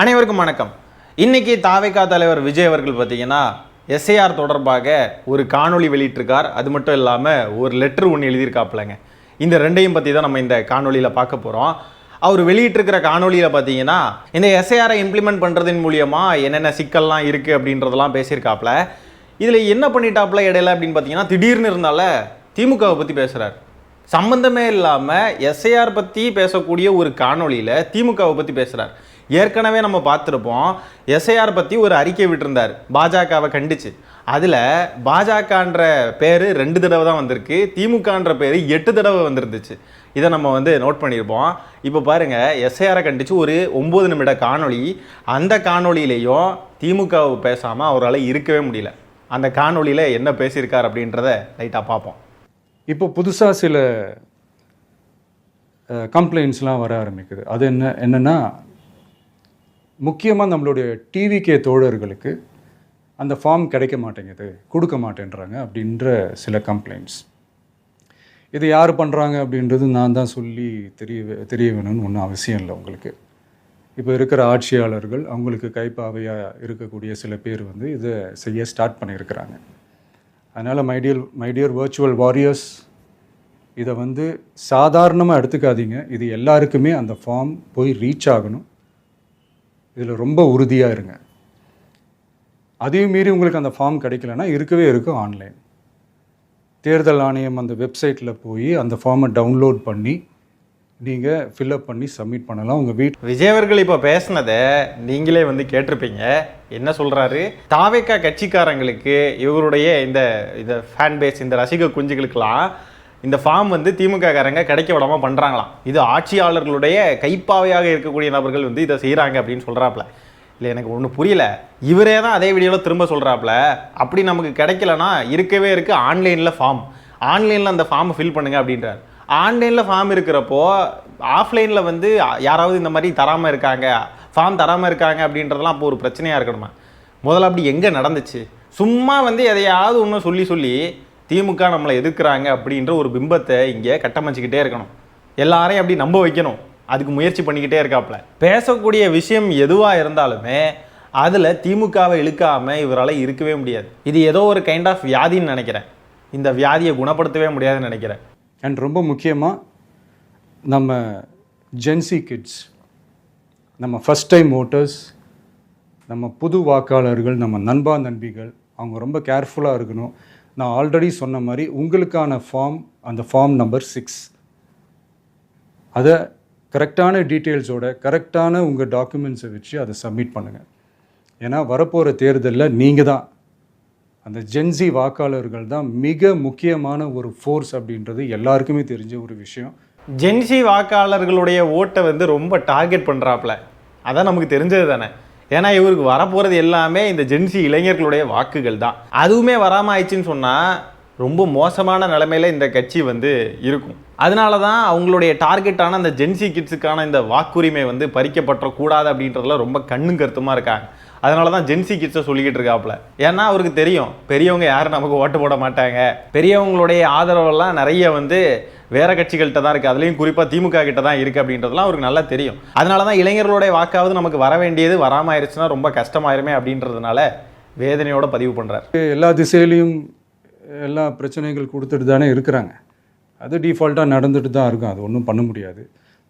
அனைவருக்கும் வணக்கம். இன்னைக்கு தாவேகா தலைவர் விஜய் அவர்கள் பார்த்தீங்கன்னா எஸ்ஐஆர் தொடர்பாக ஒரு காணொளி வெளியிட்டிருக்கார். அது மட்டும் இல்லாமல் ஒரு லெட்டர் ஒன்று எழுதியிருக்காப்புலங்க. இந்த ரெண்டையும் பற்றி தான் நம்ம இந்த காணொலியில் பார்க்க போகிறோம். அவர் வெளியிட்டிருக்கிற காணொலியில் பார்த்தீங்கன்னா இந்த எஸ்ஐஆரை இம்ப்ளிமெண்ட் பண்ணுறதன் மூலியமாக என்னென்ன சிக்கல்லாம் இருக்குது அப்படின்றதெல்லாம் பேசியிருக்காப்புல. இதில் என்ன பண்ணிட்டாப்புல இடையில அப்படின்னு பார்த்தீங்கன்னா திடீர்னு இருந்தால திமுகவை பற்றி பேசுகிறார். சம்பந்தமே இல்லாமல் எஸ்ஐஆர் பற்றி பேசக்கூடிய ஒரு காணொலியில் திமுகவை பற்றி பேசுகிறார். ஏற்கனவே நம்ம பார்த்துருப்போம், எஸ்ஐஆர் பற்றி ஒரு அறிக்கை விட்டிருந்தார் பாஜகவை கண்டிச்சு. அதில் பாஜகன்ற பேர் 2 தடவை தான் வந்திருக்கு, திமுகன்ற பேர் 8 தடவை வந்துருந்துச்சு. இதை நம்ம நோட் பண்ணியிருப்போம். இப்போ பாருங்கள், எஸ்ஐஆரை கண்டிச்சு ஒரு 9 நிமிட காணொளி. அந்த காணொலியிலையும் திமுகவை பேசாமல் அவரால் இருக்கவே முடியல. அந்த காணொலியில் என்ன பேசியிருக்கார் அப்படின்றத லைட்டாக பார்ப்போம். இப்போ புதுசாக சில கம்ப்ளைண்ட்ஸ்லாம் வர ஆரம்பிக்குது. அது என்னென்னா முக்கியமாக நம்மளுடைய டிவிகே தோழர்களுக்கு அந்த ஃபார்ம் கிடைக்க மாட்டேங்குது, கொடுக்க மாட்டேன்றாங்க அப்படின்ற சில கம்ப்ளைண்ட்ஸ். இது யார் பண்ணுறாங்க அப்படின்றது நான் தான் சொல்லி தெரிய வேணும்னு ஒன்றும் அவசியம் இல்லை. உங்களுக்கு இப்போ இருக்கிற ஆட்சியாளர்கள், அவங்களுக்கு கைப்பாவையாக இருக்கக்கூடிய சில பேர் இதை செய்ய ஸ்டார்ட் பண்ணியிருக்கிறாங்க. அதனால் மைடியர் வர்ச்சுவல் வாரியர்ஸ், இதை சாதாரணமாக எடுத்துக்காதீங்க. இது எல்லாருக்குமே அந்த ஃபார்ம் போய் ரீச் ஆகணும். இதில் ரொம்ப உறுதியாக இருங்க. அதையும் மீறி உங்களுக்கு அந்த ஃபார்ம் கிடைக்கலன்னா இருக்கவே இருக்கும் ஆன்லைன். தேர்தல் ஆணையம் அந்த வெப்சைட்டில் போய் அந்த ஃபார்மை டவுன்லோட் பண்ணி நீங்கள் ஃபில்அப் பண்ணி சப்மிட் பண்ணலாம் உங்கள் வீட்டு. விஜய் அவர்கள் இப்போ பேசினதை நீங்களே கேட்டிருப்பீங்க. என்ன சொல்கிறாரு, தாவேகா கட்சிக்காரங்களுக்கு இவருடைய இந்த ஃபேன் பேஸ், இந்த ரசிக குஞ்சுகளுக்கெல்லாம் இந்த ஃபார்ம் திமுக காரங்க கிடைக்க விடாமல் பண்ணுறாங்களாம். இது ஆட்சியாளர்களுடைய கைப்பாவையாக இருக்கக்கூடிய நபர்கள் இதை செய்கிறாங்க அப்படின்னு சொல்கிறாப்புல. இல்லை, எனக்கு ஒன்றும் புரியல. இவரே தான் அதே வீடியோவில் திரும்ப சொல்கிறாப்புல, அப்படி நமக்கு கிடைக்கலனா இருக்கவே இருக்குது ஆன்லைனில் ஃபார்ம், ஆன்லைனில் அந்த ஃபார்மை ஃபில் பண்ணுங்கள் அப்படின்றார். ஆன்லைனில் ஃபார்ம் இருக்கிறப்போ ஆஃப்லைனில் யாராவது இந்த மாதிரி தராமல் இருக்காங்க, ஃபார்ம் தராமல் இருக்காங்க அப்படின்றதெல்லாம் அப்போ ஒரு பிரச்சனையாக இருக்கணுமா? முதல்ல அப்படி எங்கே நடந்துச்சு? சும்மா எதையாவது ஒன்று சொல்லி திமுக நம்மளை எதிர்க்கிறாங்க அப்படின்ற ஒரு பிம்பத்தை இங்கே கட்டமைச்சிக்கிட்டே இருக்கணும். எல்லாரையும் அப்படி நம்ப வைக்கணும். அதுக்கு முயற்சி பண்ணிக்கிட்டே இருக்காப்புல. பேசக்கூடிய விஷயம் எதுவாக இருந்தாலுமே அதில் திமுகவை இழுக்காமல் இவரால் இருக்கவே முடியாது. இது ஏதோ ஒரு கைண்ட் ஆஃப் வியாதின்னு நினைக்கிறேன். இந்த வியாதியை குணப்படுத்தவே முடியாதுன்னு நினைக்கிறேன். அண்ட் ரொம்ப முக்கியமாக நம்ம ஜென்சி கிட்ஸ், நம்ம ஃபஸ்ட் டைம் ஓட்டர்ஸ், நம்ம புது வாக்காளர்கள், நம்ம நண்பா நண்பிகள், அவங்க ரொம்ப கேர்ஃபுல்லாக இருக்கணும். நான் ஆல்ரெடி சொன்ன மாதிரி உங்களுக்கான ஃபார்ம், அந்த ஃபார்ம் நம்பர் 6, அதை கரெக்டான டீட்டெயில்ஸோட கரெக்டான உங்கள் டாக்குமெண்ட்ஸை வச்சு அதை சப்மிட் பண்ணுங்கள். ஏன்னா வரப்போகிற தேர்தலில் நீங்கள் தான், அந்த ஜென்சி வாக்காளர்கள் தான் மிக முக்கியமான ஒரு ஃபோர்ஸ் அப்படின்றது எல்லாருக்குமே தெரிஞ்ச ஒரு விஷயம். ஜென்சி வாக்காளர்களுடைய ஓட்டை ரொம்ப டார்கெட் பண்ணுறாப்புல, அதான் நமக்கு தெரிஞ்சது தானே. ஏன்னா இவருக்கு வரப்போகிறது எல்லாமே இந்த ஜென்சி இளைஞர்களுடைய வாக்குகள் தான். அதுவுமே வராமல் ஆயிடுச்சுன்னு சொன்னால் ரொம்ப மோசமான நிலைமையில் இந்த கட்சி இருக்கும். அதனால தான் அவங்களுடைய டார்கெட்டான அந்த ஜென்சி கிட்ஸுக்கான இந்த வாக்குரிமை பறிக்கப்படக்கூடாது அப்படின்றதுல ரொம்ப கண்ணும் கருத்துமாக இருக்காங்க. அதனால தான் ஜென்சி கிட்ஸை சொல்லிக்கிட்டு இருக்காப்புல. ஏன்னா அவருக்கு தெரியும், பெரியவங்க யாரும் நமக்கு ஓட்டு போட மாட்டாங்க, பெரியவங்களுடைய ஆதரவெல்லாம் நிறைய வேற கட்சிகள்கிட்ட தான் இருக்குது, அதுலேயும் குறிப்பாக திமுக கிட்ட தான் இருக்குது அப்படின்றதுலாம் அவருக்கு நல்லா தெரியும். அதனால தான் இளைஞர்களுடைய வாக்காவது நமக்கு வர வேண்டியது வராமல் ஆயிடுச்சுன்னா ரொம்ப கஷ்டமாயிருமே அப்படின்றதுனால வேதனையோட பதிவு பண்ணுறார். எல்லா திசையிலையும் எல்லா பிரச்சனைகள் கொடுத்துட்டு தானே இருக்கிறாங்க. அது டிஃபால்ட்டாக நடந்துட்டு தான் இருக்கும், அது ஒன்றும் பண்ண முடியாது.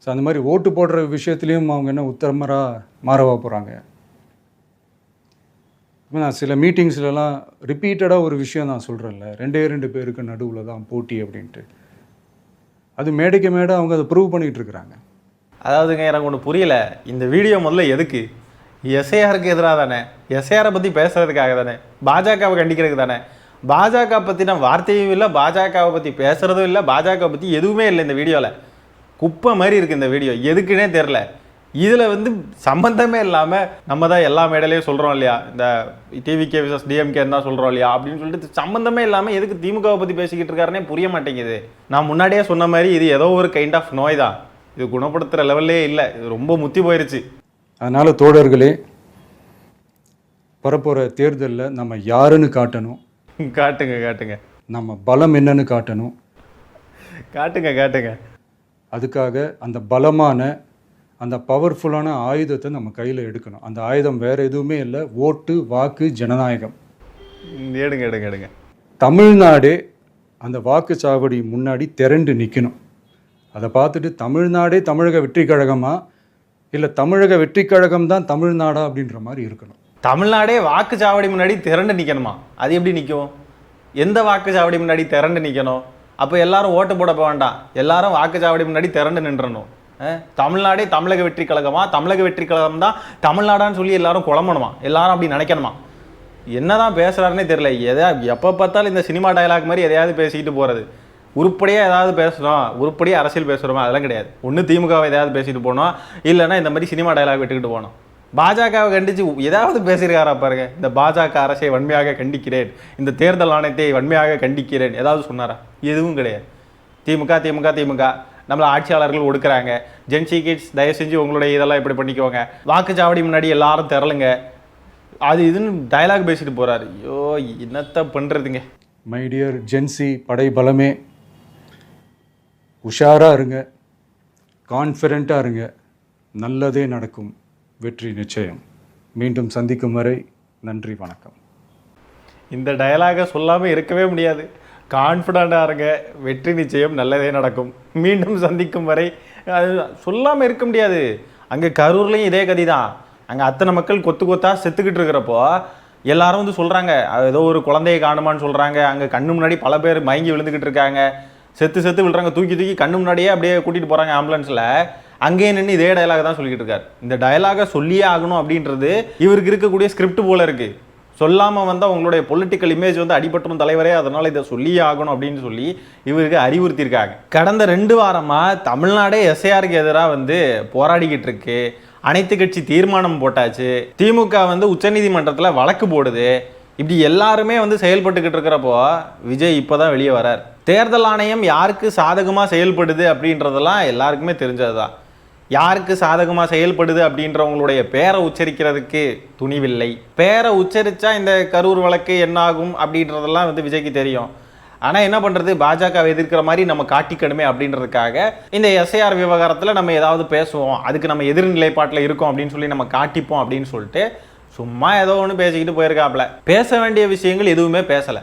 ஸோ அந்த மாதிரி ஓட்டு போடுற விஷயத்துலேயும் அவங்க என்ன மாறவா போகிறாங்க? இப்போ நான் சில மீட்டிங்ஸ்லலாம் ரிப்பீட்டடாக ஒரு விஷயம் நான் சொல்கிறேன்ல, 2 பேருக்கு நடுவில் தான் போட்டி அப்படின்ட்டு. அது மேடைக்கு மேடை அவங்க அதை ப்ரூவ் பண்ணிகிட்டு இருக்கிறாங்க. அதாவதுங்க, எனக்கு ஒன்று புரியல. இந்த வீடியோ முதல்ல எதுக்கு? எஸ்ஐஆருக்கு எதிராக தானே, எஸ்ஐஆரை பற்றி பேசுறதுக்காக தானே, பாஜகவை கண்டிக்கிறதுக்கு தானே. பாஜக பற்றின வார்த்தையும் இல்லை, பாஜகவை பற்றி பேசுகிறதும் இல்லை, பாஜக பற்றி எதுவுமே இல்லை. இந்த வீடியோவில் குப்பை மாதிரி இருக்குது இந்த வீடியோ. எதுக்குன்னே தெரில. இதில் சம்பந்தமே இல்லாமல் நம்ம தான் எல்லா மேடையிலையும் சொல்கிறோம் இல்லையா, இந்த டிவிகே விசஸ் டிஎம்கேன்னு தான் சொல்கிறோம் இல்லையா அப்படின்னு சொல்லிட்டு சம்பந்தமே இல்லாமல் எதுக்கு திமுகவை பற்றி பேசிக்கிட்டு இருக்காருன்னே புரிய மாட்டேங்குது. நான் முன்னாடியே சொன்ன மாதிரி இது ஏதோ ஒரு கைண்ட் ஆஃப் நோய் தான், இது குணப்படுத்துகிற லெவல்லே இல்லை, இது ரொம்ப முத்தி போயிடுச்சு. அதனால் தோழர்களே, வரப்போகிற தேர்தலில் நம்ம யாருன்னு காட்டணும். காட்டுங்க. நம்ம பலம் என்னன்னு காட்டணும். காட்டுங்க. அதுக்காக அந்த பலமான அந்த பவர்ஃபுல்லான ஆயுதத்தை நம்ம கையில் எடுக்கணும். அந்த ஆயுதம் வேறு எதுவுமே இல்லை, ஓட்டு, வாக்கு, ஜனநாயகம். எடுங்க எடுங்க எடுங்க. தமிழ்நாடே அந்த வாக்குச்சாவடி முன்னாடி திரண்டு நிற்கணும். அதை பார்த்துட்டு தமிழ்நாடே தமிழக வெற்றி கழகமா இல்லை தமிழக வெற்றி கழகம் தான் தமிழ்நாடா அப்படின்ற மாதிரி இருக்கணும். தமிழ்நாடே வாக்குச்சாவடி முன்னாடி திரண்டு நிற்கணுமா? அது எப்படி நிற்கும்? எந்த வாக்குச்சாவடி முன்னாடி திரண்டு நிற்கணும்? அப்போ எல்லாரும் ஓட்டு போட வேண்டாம், எல்லாரும் வாக்குச்சாவடி முன்னாடி திரண்டு நின்றணும். தமிழ்நாடே தமிழக வெற்றி கழகமா, தமிழக வெற்றி கழகம் தான் தமிழ்நாடான்னு சொல்லி எல்லாரும் குழம்பணுமா? எல்லாரும் அப்படி நினைக்கணுமா? என்னதான் பேசுறாருன்னே தெரியல. எப்போ பார்த்தாலும் இந்த சினிமா டயலாக் மாதிரி எதையாவது பேசிக்கிட்டு போகிறது. உருப்படியாக ஏதாவது பேசணும், உருப்படியாக அரசியல் பேசுகிறோமா? அதெல்லாம் கிடையாது. ஒன்று திமுகவை எதாவது பேசிட்டு போனோம், இல்லைன்னா இந்த மாதிரி சினிமா டயலாக் விட்டுக்கிட்டு போனோம். பாஜகவை கண்டித்து ஏதாவது பேசியிருக்காரா பாருங்க. இந்த பாஜக அரசை வன்மையாக கண்டிக்கிறேன், இந்த தேர்தல் ஆணையத்தை வன்மையாக கண்டிக்கிறேன், ஏதாவது சொன்னாரா? எதுவும் கிடையாது. திமுக திமுக திமுக நம்மளை ஆட்சியாளர்கள் ஒடுக்குறாங்க. ஜென்சி கிட்ஸ் தயவு செஞ்சு உங்களுடைய இதெல்லாம் இப்படி பண்ணிக்கோங்க, வாக்குச்சாவடி முன்னாடி எல்லாரும் திரளுங்க, அது இதுன்னு டயலாக் பேசிட்டு போகிறாரு. ஐயோ என்னத்தை பண்ணுறதுங்க. மை டியர் ஜென்சி படை பலமே, உஷாராக இருங்க, கான்ஃபிடென்ட்டாக இருங்க, நல்லதே நடக்கும், வெற்றி நிச்சயம். மீண்டும் சந்திக்கும் வரை நன்றி, வணக்கம். இந்த டயலாகை சொல்லாமல் இருக்கவே முடியாது. கான்ஃபிடண்ட்டாக இருங்க, வெற்றி நிச்சயம், நல்லதே நடக்கும், மீண்டும் சந்திக்கும் வரை, அது சொல்லாமல் இருக்க முடியாது. அங்கே கரூர்லேயும் இதே கதி தான். அங்கே அத்தனை மக்கள் கொத்து கொத்தா செத்துக்கிட்டு இருக்கிறப்போ எல்லாரும் வந்து சொல்கிறாங்க, ஏதோ ஒரு குழந்தையை காணுமான்னு சொல்கிறாங்க. அங்கே கண்ணு முன்னாடி பல பேர் மயங்கி விழுந்துக்கிட்டு இருக்காங்க, செத்து செத்து விழுறாங்க, தூக்கி தூக்கி கண்ணு முன்னாடியே அப்படியே கூட்டிகிட்டு போகிறாங்க ஆம்புலன்ஸில். அங்கேயே நின்று இதே டயலாக தான் சொல்லிக்கிட்டு இருக்காரு. இந்த டயலாகை சொல்லியே ஆகணும் அப்படின்றது இவருக்கு இருக்கக்கூடிய ஸ்கிரிப்ட் போல இருக்குது. சொல்லாமல் வந்தால் உங்களுடைய பொலிட்டிக்கல் இமேஜ் வந்து அடிபட்டுரும் தலைவரே, அதனால் இதை சொல்லியே ஆகணும் அப்படின்னு சொல்லி இவருக்கு அறிவுறுத்தியிருக்காங்க. கடந்த 2 வாரமாக தமிழ்நாடே எஸ்ஐஆருக்கு எதிராக வந்து போராடிக்கிட்டு இருக்கு. அனைத்து கட்சி தீர்மானம் போட்டாச்சு, திமுக வந்து உச்சநீதிமன்றத்தில் வழக்கு போடுது. இப்படி எல்லாருமே வந்து செயல்பட்டுக்கிட்டு இருக்கிறப்போ விஜய் இப்போ தான் வெளியே வரார். தேர்தல் ஆணையம் யாருக்கு சாதகமாக செயல்படுது அப்படின்றதெல்லாம் எல்லாருக்குமே தெரிஞ்சது தான். யாருக்கு சாதகமாக செயல்படுது அப்படின்றவங்களுடைய பேரை உச்சரிக்கிறதுக்கு துணிவில்லை. பேரை உச்சரித்தா இந்த கரூர் வழக்கு என்னாகும் அப்படின்றதெல்லாம் வந்து விஜய்க்கு தெரியும். ஆனால் என்ன பண்ணுறது, பாஜகவை எதிர்க்கிற மாதிரி நம்ம காட்டிக்கணுமே அப்படின்றதுக்காக இந்த எஸ்ஐஆர் விவகாரத்தில் நம்ம ஏதாவது பேசுவோம், அதுக்கு நம்ம எதிர்நிலைப்பாட்டில் இருக்கோம் அப்படின்னு சொல்லி நம்ம காட்டிப்போம் அப்படின்னு சொல்லிட்டு சும்மா ஏதோ ஒன்று பேசிக்கிட்டு போயிருக்காப்புல. பேச வேண்டிய விஷயங்கள் எதுவுமே பேசலை.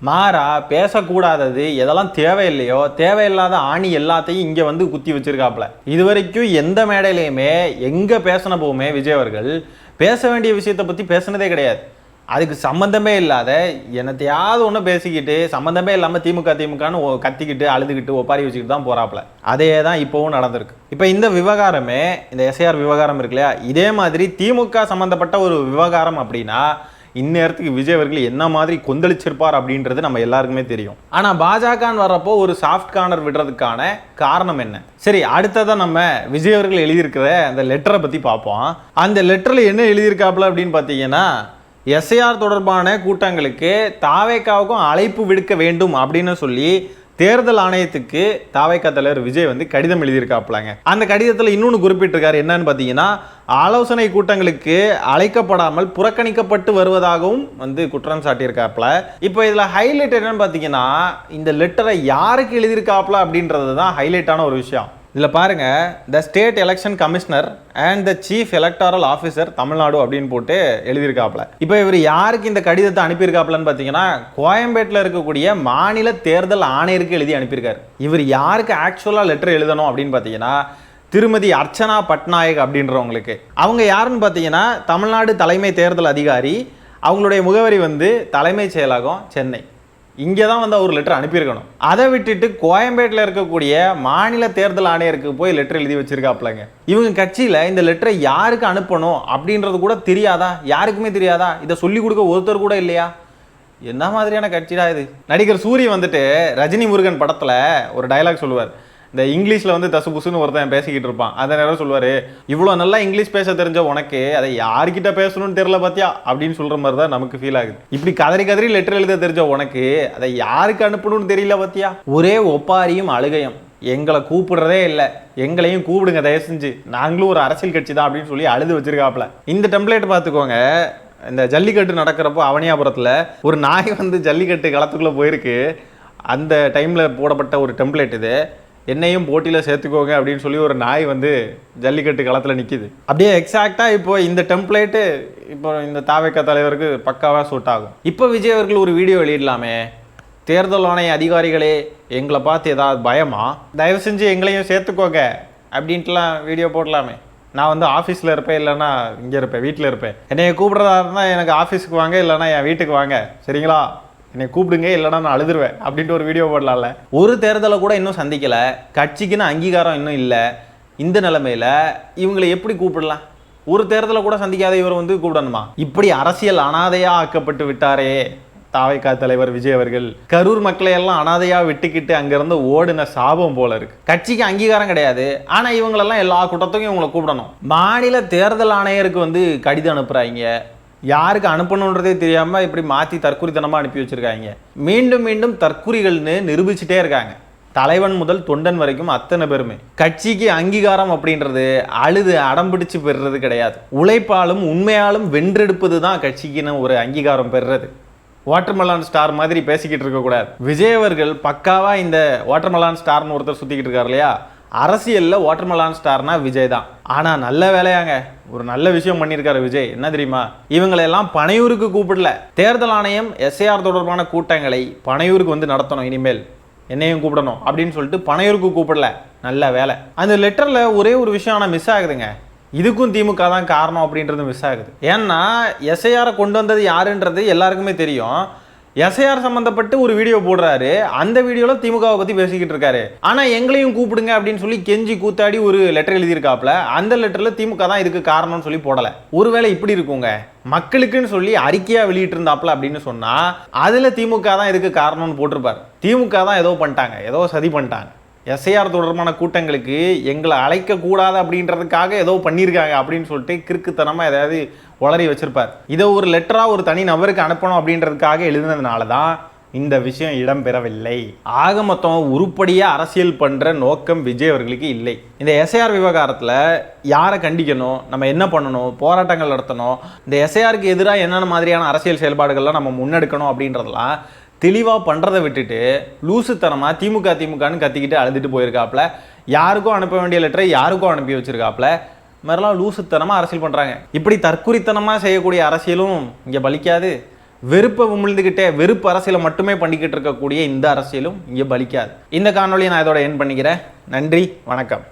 மாறா பேசக்கூடாதது எதெல்லாம் தேவையில்லையோ, தேவையில்லாத ஆணி எல்லாத்தையும் இங்கே வந்து குத்தி வச்சிருக்காப்புல. இது வரைக்கும் எந்த மேடையிலையுமே எங்கே பேசின போவுமே விஜய் அவர்கள் பேச வேண்டிய விஷயத்தை பற்றி பேசினதே கிடையாது. அதுக்கு சம்மந்தமே இல்லாத என்னத்தையாவது ஒன்று பேசிக்கிட்டு சம்மந்தமே இல்லாமல் திமுகன்னு கத்திக்கிட்டு அழுதுகிட்டு ஒப்பாரி வச்சுக்கிட்டு தான் போகிறாப்புல. அதே தான் இப்போவும் நடந்திருக்கு. இப்போ இந்த விவகாரமே, இந்த எஸ்ஐஆர் விவகாரம் இருக்கு இல்லையா, இதே மாதிரி திமுக சம்மந்தப்பட்ட ஒரு விவகாரம் அப்படின்னா இந்நேரத்துக்கு விஜய் அவர்கள் என்ன மாதிரி கொந்தளிச்சிருப்பார் அப்படின்றது நம்ம எல்லாருக்குமே தெரியும். ஆனால் பாஜகன்னு வர்றப்போ ஒரு சாஃப்ட் கார்னர் விடுறதுக்கான காரணம் என்ன? சரி, அடுத்ததான் நம்ம விஜய் அவர்கள் எழுதியிருக்கிற அந்த லெட்டரை பற்றி பார்ப்போம். அந்த லெட்டரில் என்ன எழுதியிருக்காப்புல அப்படின்னு பார்த்தீங்கன்னா, எஸ்ஐஆர் தொடர்பான கூட்டங்களுக்கு தாவேக்காவுக்கும் அழைப்பு விடுக்க வேண்டும் அப்படின்னு சொல்லி தேர்தல் ஆணையத்துக்கு தாவேக்கா தலைவர் விஜய் வந்து கடிதம் எழுதியிருக்காப்புலாங்க. அந்த கடிதத்தில் இன்னொன்று குறிப்பிட்டிருக்காரு. என்னன்னு பார்த்தீங்கன்னா, ஆலோசனை கூட்டங்களுக்கு அழைக்கப்படாமல் புறக்கணிக்கப்பட்டு வருவதாகவும் வந்து குற்றம் சாட்டியிருக்காப்புல. இப்போ இதில் ஹைலைட் என்னன்னு பார்த்தீங்கன்னா, இந்த லெட்டரை யாருக்கு எழுதியிருக்காப்புல அப்படின்றது தான் ஹைலைட்டான ஒரு விஷயம். இதில் பாருங்க, the state election commissioner and the chief electoral officer Tamil Nadu அப்படின்னு போட்டு எழுதியிருக்காப்புல. இப்போ இவர் யாருக்கு இந்த கடிதத்தை அனுப்பியிருக்காப்புலன்னு பார்த்தீங்கன்னா, கோயம்பேட்டில் இருக்கக்கூடிய மாநில தேர்தல் ஆணையருக்கு எழுதி அனுப்பியிருக்காரு. இவர் யாருக்கு ஆக்சுவலாக லெட்டர் எழுதணும் அப்படின்னு பார்த்தீங்கன்னா, திருமதி அர்ச்சனா பட்நாயக் அப்படின்றவங்களுக்கு. அவங்க யாருன்னு பார்த்தீங்கன்னா, தமிழ்நாடு தலைமை தேர்தல் அதிகாரி. அவங்களுடைய முகவரி வந்து தலைமைச் செயலகம், சென்னை. இங்கே தான் வந்து அவர் லெட்டர் அனுப்பியிருக்கணும். அதை விட்டுட்டு கோயம்பேட்டில் இருக்கக்கூடிய மாநில தேர்தல் ஆணையருக்கு போய் லெட்டர் எழுதி வச்சிருக்காப்லங்க. இவங்க கட்சியில் இந்த லெட்டரை யாருக்கு அனுப்பணும் அப்படின்றது கூட தெரியாதா? யாருக்குமே தெரியாதா? இதை சொல்லிக் கொடுக்க ஒருத்தர் கூட இல்லையா? என்ன மாதிரியான கட்சிடா இது? நடிகர் சூரிய வந்துட்டு ரஜினி முருகன் படத்தில் ஒரு டயலாக் சொல்லுவார். இந்த இங்கிலீஷில் வந்து தசு புசுன்னு ஒருத்தன் பேசிக்கிட்டு இருப்பான். அந்த நேரம் சொல்லுவார், இவ்வளோ நல்லா இங்கிலீஷ் பேச தெரிஞ்ச உனக்கு அதை யார்கிட்ட பேசணும்னு தெரியல பார்த்தியா அப்படின்னு சொல்கிற மாதிரி தான் நமக்கு ஃபீல் ஆகுது. இப்படி கதறி கதறி லெட்டர் எழுத தெரிஞ்ச உனக்கு அதை யாருக்கு அனுப்பணும்னு தெரியல பார்த்தியா? ஒரே ஒப்பாரியும் அழுகையும். எங்களை கூப்பிடுறதே இல்லை, எங்களையும் கூப்பிடுங்க தயவு செஞ்சு, நாங்களும் ஒரு அரசியல் கட்சி தான் அப்படின்னு சொல்லி அழுது வச்சிருக்காப்புல. இந்த டெம்ப்ளேட் பார்த்துக்கோங்க. இந்த ஜல்லிக்கட்டு நடக்கிறப்போ அவனியாபுரத்தில் ஒரு நாய் வந்து ஜல்லிக்கட்டு களத்துக்குள்ளே போயிருக்கு. அந்த டைமில் போடப்பட்ட ஒரு டெம்ப்ளேட் இது. என்னையும் போட்டியில் சேர்த்துக்கோங்க அப்படின்னு சொல்லி ஒரு நாய் வந்து ஜல்லிக்கட்டு களத்தில் நிற்கிது. அப்படியே எக்ஸாக்டாக இப்போ இந்த டெம்ப்ளேட்டு இப்போ இந்த தாவேக்கா தலைவருக்கு பக்காவாக சூட் ஆகும். இப்போ விஜய் அவர்கள் ஒரு வீடியோ வெளியிடலாமே, தேர்தல் ஆணைய அதிகாரிகளே எங்களை பார்த்து ஏதாவது பயமா, தயவு செஞ்சு எங்களையும் சேர்த்துக்கோங்க அப்படின்ட்டுலாம் வீடியோ போடலாமே. நான் வந்து ஆஃபீஸில் இருப்பேன், இல்லைன்னா இங்கே இருப்பேன், வீட்டில் இருப்பேன். என்னைய கூப்பிட்றதா இருந்தால் எனக்கு ஆஃபீஸுக்கு வாங்க, இல்லைனா என் வீட்டுக்கு வாங்க, சரிங்களா, என்னை கூப்பிடுங்க, இல்லைனா நான் அழுதுருவேன் அப்படின்ட்டு ஒரு வீடியோ போடலாம்ல. ஒரு தேர்தலை கூட இன்னும் சந்திக்கலை, கட்சிக்குன்னு அங்கீகாரம் இன்னும் இல்லை. இந்த நிலைமையில் இவங்களை எப்படி கூப்பிடலாம்? ஒரு தேர்தலை கூட சந்திக்காத இவர் வந்து கூப்பிடணுமா? இப்படி அரசியல் அனாதையாக ஆக்கப்பட்டு விட்டாரே தாவேக்கா தலைவர் விஜய் அவர்கள். கரூர் மக்களை எல்லாம் அனாதையாக விட்டுக்கிட்டு அங்கேருந்து ஓடின சாபம் போல இருக்கு. கட்சிக்கு அங்கீகாரம் கிடையாது, ஆனால் இவங்களெல்லாம் எல்லா கூட்டத்துக்கும் இவங்களை கூப்பிடணும். மாநில தேர்தல் ஆணையருக்கு வந்து கடிதம் அனுப்புகிறாங்க, யாருக்கு அனுப்பணுன்றதே தெரியாமல் இப்படி மாற்றி தற்குறித்தனமாக அனுப்பி வச்சுருக்காங்க. மீண்டும் மீண்டும் தற்குறிகள்னு நிரூபிச்சுட்டே இருக்காங்க. தலைவன் முதல் தொண்டன் வரைக்கும் அத்தனை பேருமே. கட்சிக்கு அங்கீகாரம் அப்படின்றது அழுது அடம்பிடிச்சு பெறுறது கிடையாது. உழைப்பாலும் உண்மையாலும் வென்றெடுப்பது தான் கட்சிக்குன்னு ஒரு அங்கீகாரம் பெறுறது. வாட்டர்மெலான் ஸ்டார் மாதிரி பேசிக்கிட்டு இருக்கக்கூடாது. விஜய் அவர்கள் பக்காவா இந்த வாட்டர்மெலான் ஸ்டார்னு ஒருத்தர் சுற்றிக்கிட்டு இருக்கார் இல்லையா, அரசியலில் வாட்டர்மெலான் ஸ்டார்னா விஜய் தான். ஆனால் நல்ல வேலையாங்க, ஒரு நல்ல விஷயம் பண்ணியிருக்காரு விஜய். என்ன தெரியுமா, இவங்களெல்லாம் பனையூருக்கு கூப்பிடல. தேர்தல் ஆணையம் எஸ்ஐஆர் தொடர்பான கூட்டங்களை பனையூருக்கு வந்து நடத்தணும், இனிமேல் என்னையும் கூப்பிடணும் அப்படின்னு சொல்லிட்டு பனையூருக்கு கூப்பிடல. நல்ல வேலை. அந்த லெட்டரில் ஒரே ஒரு விஷயம் ஆனால் மிஸ் ஆகுதுங்க. இதுக்கும் திமுக தான் காரணம் அப்படின்றது மிஸ் ஆகுது. ஏன்னா எஸ்ஐஆரை கொண்டு வந்தது யாருன்றது எல்லாருக்குமே தெரியும். எஸ்ஐஆர் சம்மந்தப்பட்டு ஒரு வீடியோ போடுறாரு, அந்த வீடியோவில் திமுகவை பற்றி பேசிக்கிட்டு இருக்காரு. ஆனால் எங்களையும் கூப்பிடுங்க அப்படின்னு சொல்லி கெஞ்சி கூத்தாடி ஒரு லெட்டர் எழுதியிருக்காப்புல. அந்த லெட்டரில் திமுக தான் இதுக்கு காரணம்னு சொல்லி போடலை. ஒருவேளை இப்படி இருக்குங்க, மக்களுக்குன்னு சொல்லி அறிக்கையாக வெளியிட்டு இருந்தாப்புல அப்படின்னு சொன்னால் அதில் திமுக தான் இதுக்கு காரணம்னு போட்டிருப்பார். திமுக தான் ஏதோ பண்ணிட்டாங்க, ஏதோ சதி பண்ணிட்டாங்க. எஸ்ஐஆர் தொடர்பான கூட்டங்களுக்கு எங்களை அழைக்கக்கூடாது அப்படின்றதுக்காக ஏதோ பண்ணியிருக்காங்க அப்படின்னு சொல்லிட்டு கிறுக்குத்தனமாக ஏதாவது உளறி வச்சிருப்பார். இதை ஒரு லெட்டராக ஒரு தனி நபருக்கு அனுப்பணும் அப்படின்றதுக்காக எழுதினதுனால தான் இந்த விஷயம் இடம்பெறவில்லை. ஆக மொத்தம் உருப்படியாக அரசியல் பண்ணுற நோக்கம் விஜய் அவர்களுக்கு இல்லை. இந்த எஸ்ஐஆர் விவகாரத்தில் யாரை கண்டிக்கணும், நம்ம என்ன பண்ணணும், போராட்டங்கள் நடத்தணும், இந்த எஸ்ஐஆருக்கு எதிராக என்னென்ன மாதிரியான அரசியல் செயல்பாடுகள்லாம் நம்ம முன்னெடுக்கணும் அப்படின்றதெல்லாம் தெளிவாக பண்ணுறதை விட்டுட்டு லூசுத்தனமாக திமுகன்னு கத்திக்கிட்டு அழுதுட்டு போயிருக்காப்புல. யாருக்கும் அனுப்ப வேண்டிய லெட்டரை யாருக்கும் அனுப்பி வச்சிருக்காப்புல. மாதிரிலாம் லூசுத்தனமாக அரசியல் பண்ணுறாங்க. இப்படி தற்குறித்தனமாக செய்யக்கூடிய அரசியலும் இங்கே பலிக்காது. வெறுப்பை உமிழ்ந்துக்கிட்டே வெறுப்பு அரசியலை மட்டுமே பண்ணிக்கிட்டு இருக்கக்கூடிய இந்த அரசியலும் இங்கே பலிக்காது. இந்த காணொலியை நான் இதோட என் பண்ணிக்கிறேன். நன்றி, வணக்கம்.